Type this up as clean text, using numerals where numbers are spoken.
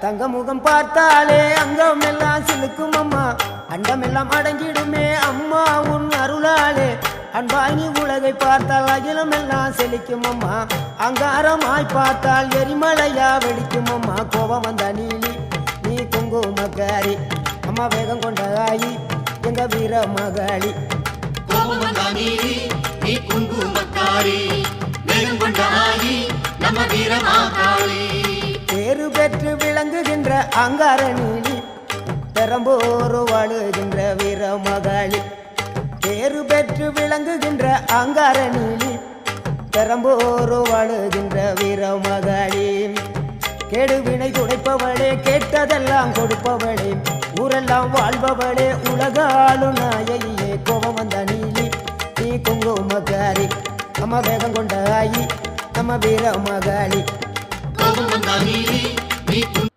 தங்க முகம் பார்த்தாலே அங்கம் எல்லாம் சிலுக்கும் அம்மா அண்டமெல்லாம் அடங்கிடுமே அம்மா உன் அருளாலே அன்பாய் நீ உலகை பார்த்தால் அகிலம் எல்லாம் செழிக்கும் அம்மா அங்காரமாய் பார்த்தால் எரிமலையா வெடிக்கும் அம்மா கோபம் வந்த நீலி நீ குங்குமக்காரி அம்மா வேகம் கொண்ட ஆயி எங்க வீர மகாளி கோபம் வந்த நீலி நீ குங்குமக்காரி வேகம் கொண்ட ஆயி நம்ம வீர மகாளி பேரு பெற்று விளங்குகின்ற அங்கார நீலி பெரம்போர் வாழுகின்ற வீர மகாளி பேரு பெற்று விளங்குகின்ற அங்கார நீலி பெரம்போர் வாழுகின்ற வீர மகாளி கேடுவினை துடைப்பவளே கேட்டதெல்லாம் கொடுப்பவளே ஊரெல்லாம் வாழ்பவளே உலகாலும் நாயகியே கோபம் வந்த நீலி நீ குங்குமக்காரி நம்ம வேகம் கொண்ட ஆயி நம்ம வீர மகாளி கோபம் வந்த நீலி நீ